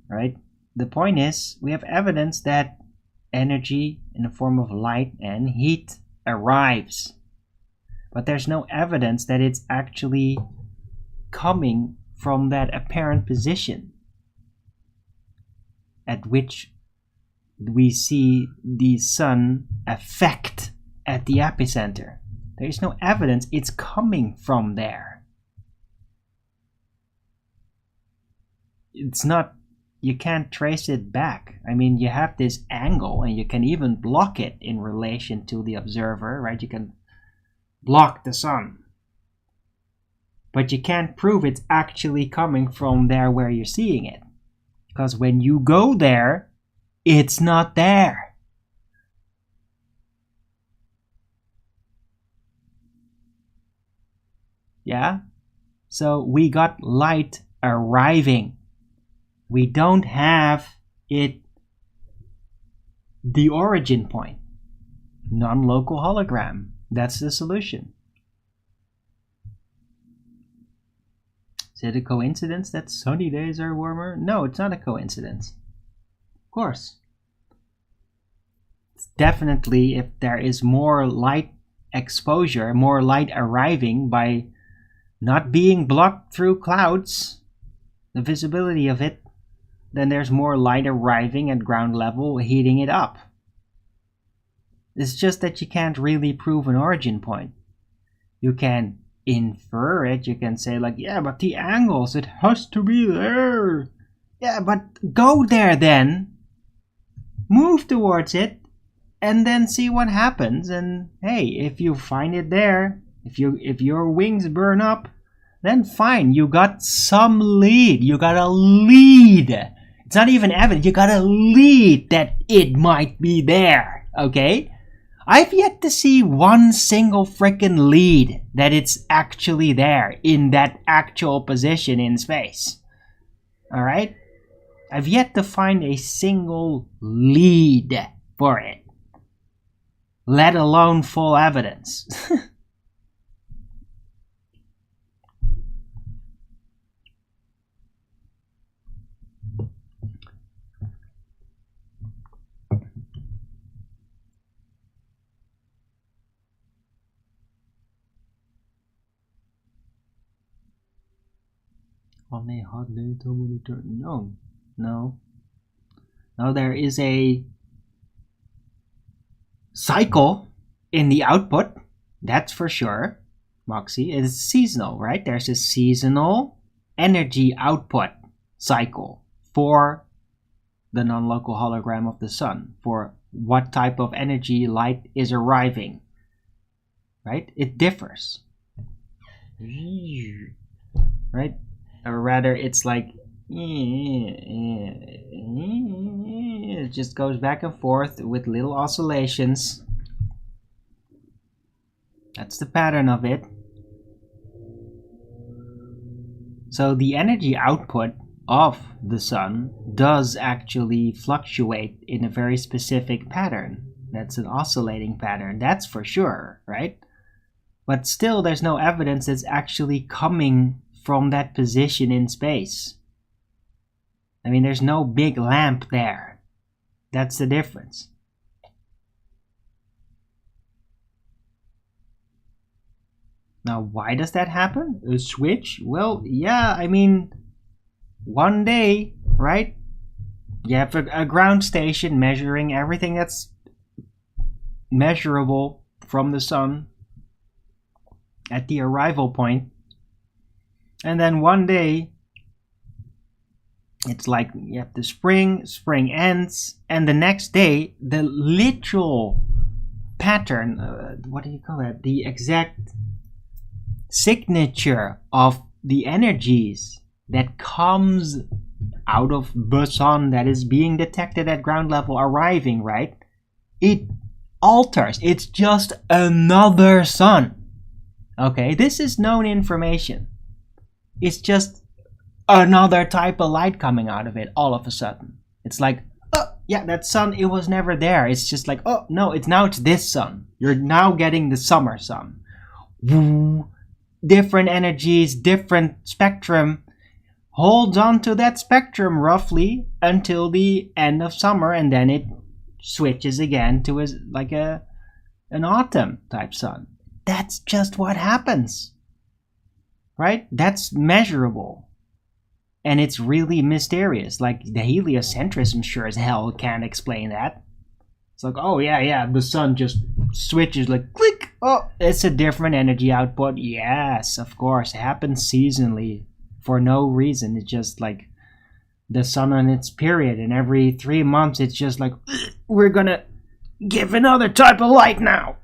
Speaker 1: Right? The point is, we have evidence that energy in the form of light and heat arrives. But there's no evidence that it's actually coming from that apparent position at which we see the sun affect at the epicenter. There is no evidence it's coming from there. It's not, you can't trace it back. I mean, you have this angle and you can even block it in relation to the observer, right? You can block the sun. But you can't prove it's actually coming from there where you're seeing it. Because when you go there, it's not there. Yeah? So we got light arriving. We don't have it, the origin point. Non-local hologram. That's the solution. Is it a coincidence that sunny days are warmer? No, it's not a coincidence. Of course. It's definitely, if there is more light exposure, more light arriving by not being blocked through clouds, the visibility of it, then there's more light arriving at ground level, heating it up. It's just that you can't really prove an origin point. You can infer it. You can say like, yeah, but the angles, it has to be there. Yeah, but go there then. Move towards it and then see what happens. And hey, if you find it there, if your wings burn up, then fine, you got some lead. You got a lead. It's not even evidence. You got a lead that it might be there. Okay? I've yet to see one single freaking lead that it's actually there in that actual position in space. Alright? I've yet to find a single lead for it. Let alone full evidence. On a hot day, no, there is a cycle in the output, that's for sure. Moxie, it is seasonal, right? There's a seasonal energy output cycle for the non-local hologram of the sun, for what type of energy light is arriving, right? It differs, right? Or rather, it's like it just goes back and forth with little oscillations. That's the pattern of it. So the energy output of the sun does actually fluctuate in a very specific pattern. That's an oscillating pattern, that's for sure, right? But still, there's no evidence it's actually coming from that position in space. I mean, there's no big lamp there. That's the difference. Now, why does that happen? A switch? Well, yeah, I mean, one day, right? You have a ground station measuring everything that's measurable from the sun at the arrival point. And then one day, it's like you have the spring ends, and the next day, the literal pattern, what do you call that? The exact signature of the energies that comes out of the sun that is being detected at ground level arriving, right? It alters. It's just another sun. Okay, this is known information. It's just another type of light coming out of it all of a sudden. It's like, oh, yeah, that sun, it was never there. It's just like, oh, no, it's this sun. You're now getting the summer sun. Woo. Different energies, different spectrum. Holds on to that spectrum roughly until the end of summer, and then it switches again to an autumn type sun. That's just what happens. Right? That's measurable. And it's really mysterious. Like, the heliocentrism sure as hell can't explain that. It's like, oh yeah, the sun just switches like, click! Oh, it's a different energy output. Yes, of course. It happens seasonally for no reason. It's just like the sun on its period. And every 3 months, it's just like, we're gonna give another type of light now.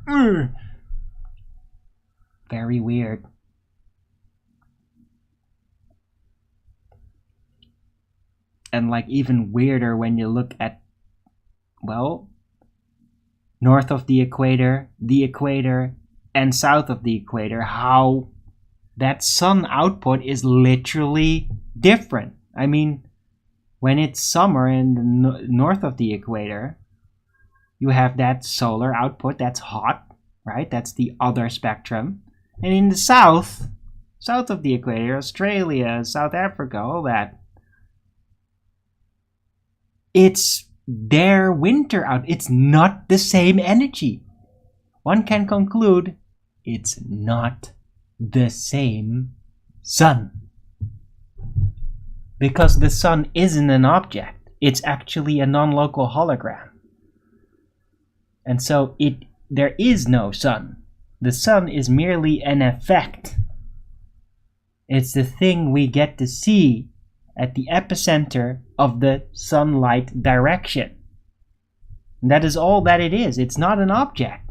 Speaker 1: Very weird. And like even weirder when you look at, well, north of the equator, and south of the equator, how that sun output is literally different. I mean, when it's summer in the north of the equator, you have that solar output that's hot, right? That's the other spectrum. And in the south of the equator, Australia, South Africa, all that, it's their winter out. It's not the same energy. One can conclude it's not the same sun. Because the sun isn't an object. It's actually a non-local hologram. And so there is no sun. The sun is merely an effect. It's the thing we get to see at the epicenter of the sunlight direction. And that is all that it is. It's not an object.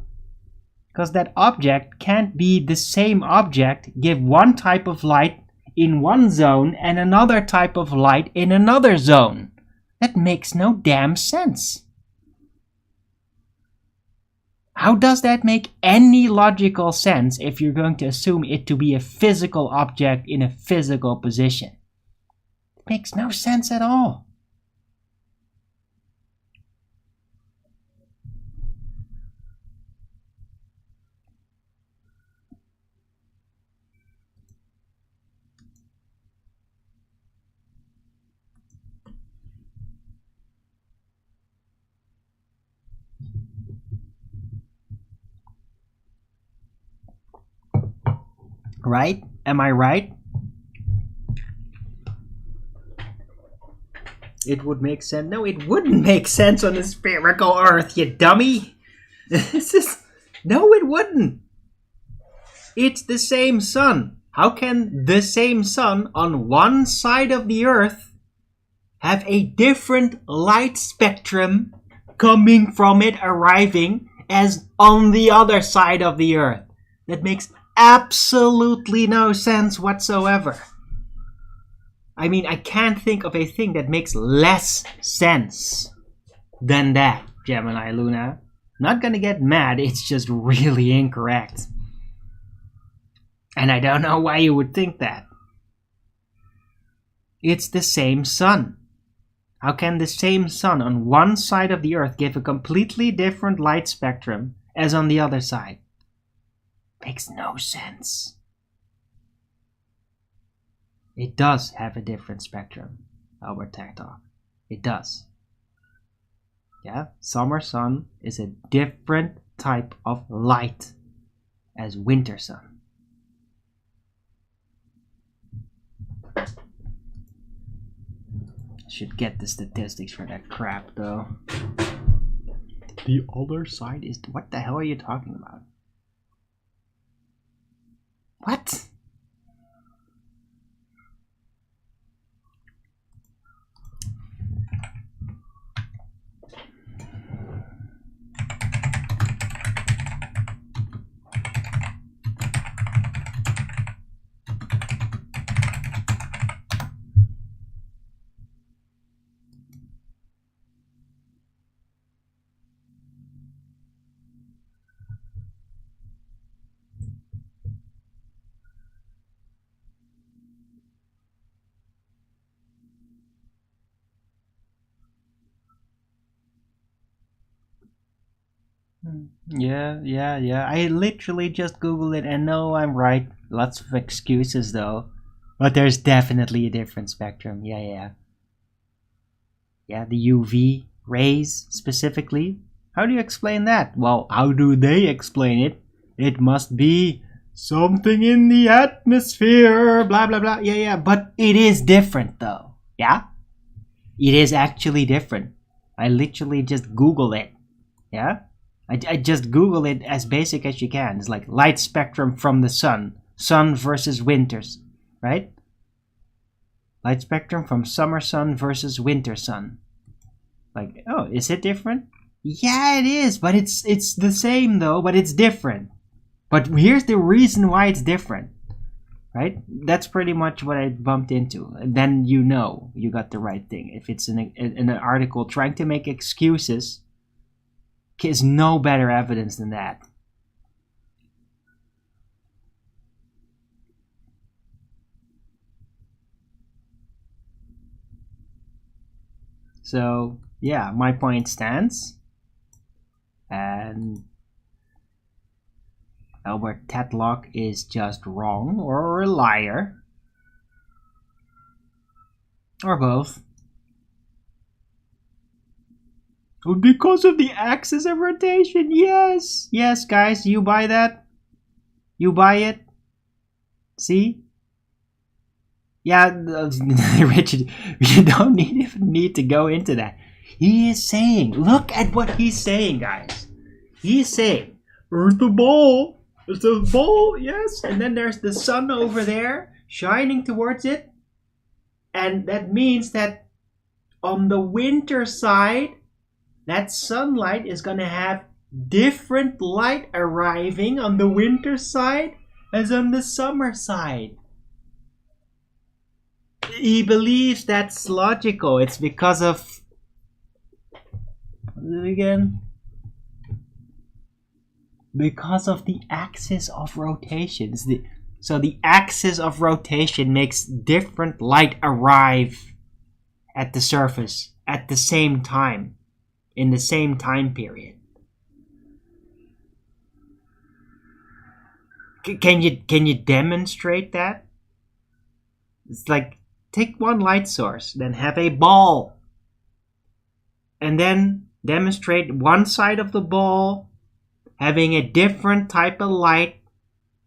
Speaker 1: Because that object can't be the same object, give one type of light in one zone and another type of light in another zone. That makes no damn sense. How does that make any logical sense if you're going to assume it to be a physical object in a physical position? It makes no sense at all. Right? Am I right? It would make sense. No, it wouldn't make sense on a spherical Earth, you dummy. No, it wouldn't. It's the same sun. How can the same sun on one side of the Earth have a different light spectrum coming from it arriving as on the other side of the Earth? That makes absolutely no sense whatsoever. I mean, I can't think of a thing that makes less sense than that, Gemini Luna. Not gonna get mad, it's just really incorrect. And I don't know why you would think that. It's the same sun. How can the same sun on one side of the Earth give a completely different light spectrum as on the other side? Makes no sense. It does have a different spectrum, Albert Tech Talk. It does. Yeah, summer sun is a different type of light as winter sun. Should get the statistics for that crap though. The other side is... What the hell are you talking about? What? Yeah. I literally just Googled it and no, I'm right. Lots of excuses though. But there's definitely a different spectrum. Yeah, the UV rays specifically. How do you explain that? Well, how do they explain it? It must be something in the atmosphere, blah, blah, blah. Yeah, but it is different though. Yeah? It is actually different. I literally just Googled it. Yeah? I just Google it as basic as you can. It's like light spectrum from the sun. Sun versus winters, right? Light spectrum from summer sun versus winter sun. Like, oh, is it different? Yeah, it is, but it's the same though, but it's different. But here's the reason why it's different, right? That's pretty much what I bumped into. And then you know you got the right thing. If it's in an article trying to make excuses, is no better evidence than that. So, yeah, my point stands. And Albert Tetlock is just wrong or a liar. Or both. Because of the axis of rotation, yes. Yes, guys, you buy that? You buy it? See? Yeah, Richard, you don't even need to go into that. He is saying, look at what he's saying, guys. he's saying, Earth a ball. It's a ball, yes. And then there's the sun over there shining towards it. And that means that on the winter side, that sunlight is going to have different light arriving on the winter side as on the summer side. He believes that's logical. It's because of... What is it again? Because of the axis of rotation. So the axis of rotation makes different light arrive at the surface at the same time, in the same time period. Can you demonstrate that? It's like, take one light source, then have a ball, and then demonstrate one side of the ball having a different type of light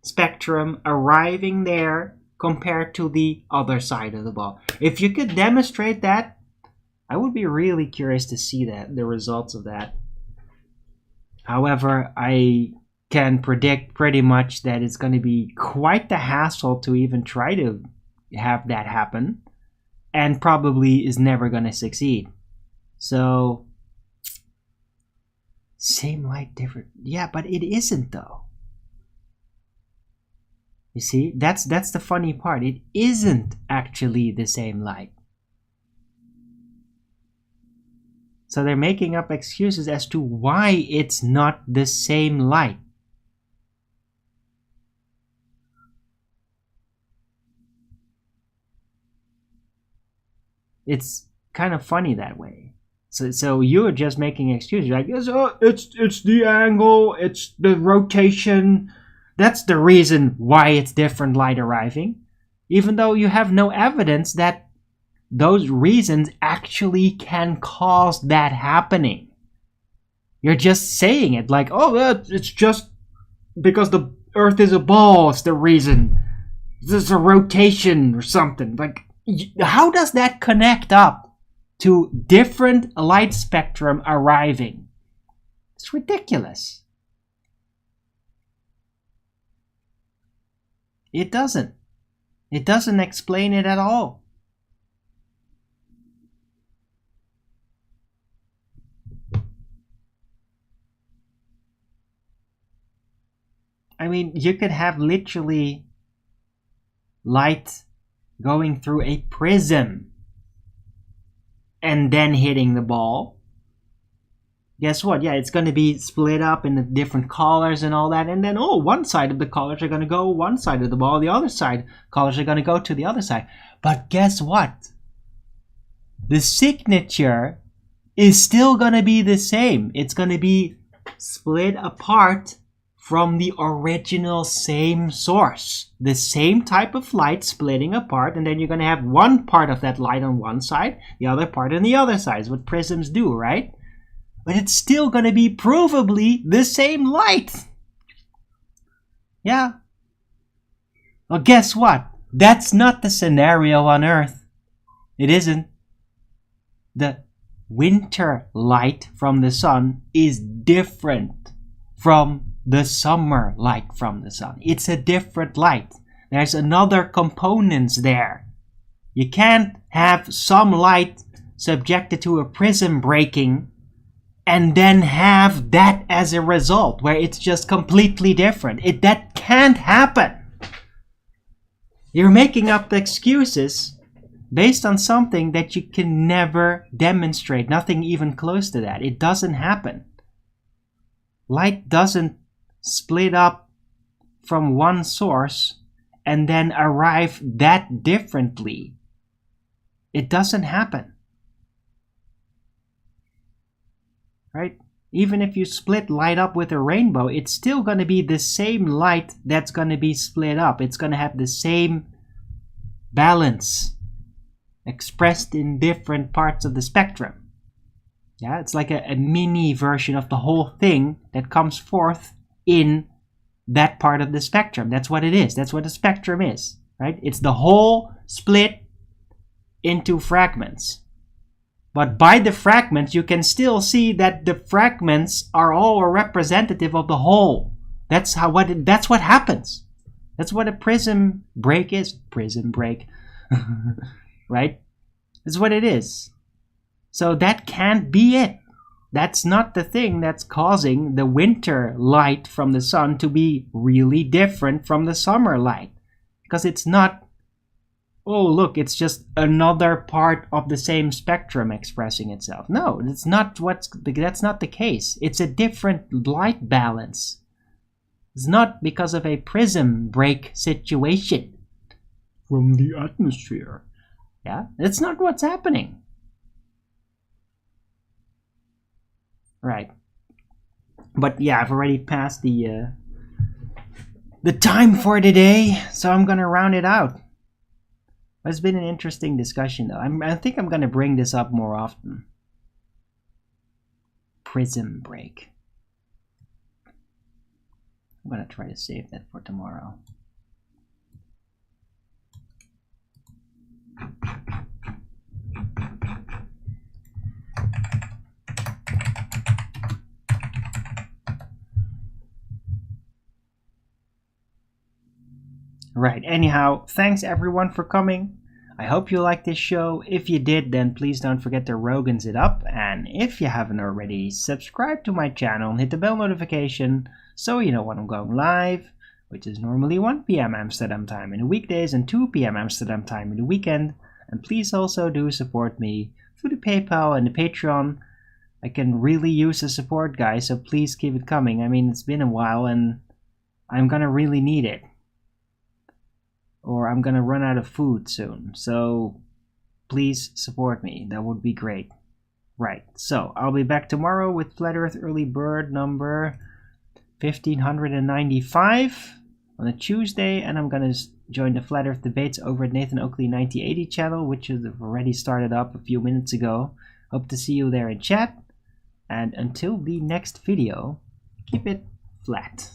Speaker 1: spectrum arriving there compared to the other side of the ball. If you could demonstrate that, I would be really curious to see the results of that. However, I can predict pretty much that it's going to be quite the hassle to even try to have that happen, and probably is never going to succeed. So, same light, different. Yeah, but it isn't though. You see, that's the funny part. It isn't actually the same light. So they're making up excuses as to why it's not the same light. It's kind of funny that way. So you're just making excuses like, it's the angle, it's the rotation. That's the reason why it's different light arriving, even though you have no evidence that those reasons actually can cause that happening. You're just saying it like, it's just because the Earth is a ball, it's the reason. There's a rotation or something. Like, how does that connect up to different light spectrum arriving? It's ridiculous. It doesn't. It doesn't explain it at all. I mean, you could have literally light going through a prism and then hitting the ball. Guess what? Yeah, it's going to be split up into different colors and all that. And then, one side of the colors are going to go one side of the ball. The other side colors are going to go to the other side. But guess what? The signature is still going to be the same. It's going to be split apart from the original same source. The same type of light splitting apart, and then you're going to have one part of that light on one side, the other part on the other side. Is what prisms do, right? But it's still going to be provably the same light. Yeah. Well, guess what? That's not the scenario on Earth. It isn't. The winter light from the sun is different from the summer light from the sun. It's a different light. There's another components there. You can't have some light subjected to a prism breaking and then have that as a result where it's just completely different. That can't happen. You're making up excuses based on something that you can never demonstrate. Nothing even close to that. It doesn't happen. Light doesn't split up from one source and then arrive that differently. It doesn't happen. Right? Even if you split light up with a rainbow, it's still going to be the same light that's going to be split up. It's going to have the same balance expressed in different parts of the spectrum. Yeah, it's like a mini version of the whole thing that comes forth in that part of the spectrum. That's what it is. That's what a spectrum is, right? It's the whole split into fragments. But by the fragments, you can still see that the fragments are all a representative of the whole. That's what happens. That's what a prism break is. Prism break. Right? That's what it is. So that can't be it. That's not the thing that's causing the winter light from the sun to be really different from the summer light. Because it's not, oh look, it's just another part of the same spectrum expressing itself. No, that's not the case. It's a different light balance. It's not because of a prism break situation from the atmosphere. Yeah, that's not what's happening. Right. But yeah, I've already passed the time for today, so I'm gonna round it out. It's been an interesting discussion, though. I think I'm gonna bring this up more often. Prism break. I'm gonna try to save that for tomorrow. Right, anyhow, thanks everyone for coming. I hope you liked this show. If you did, then please don't forget to Rogan's it up. And if you haven't already, subscribe to my channel and hit the bell notification so you know when I'm going live, which is normally 1 p.m. Amsterdam time in the weekdays and 2 p.m. Amsterdam time in the weekend. And please also do support me through the PayPal and the Patreon. I can really use the support, guys, so please keep it coming. I mean, it's been a while and I'm gonna really need it. Or I'm gonna run out of food soon. So please support me. That would be great. Right, so I'll be back tomorrow with Flat Earth Early Bird number 1595 on a Tuesday, and I'm gonna join the Flat Earth debates over at Nathan Oakley 9080 channel, which has already started up a few minutes ago. Hope to see you there in chat, and until the next video, keep it flat.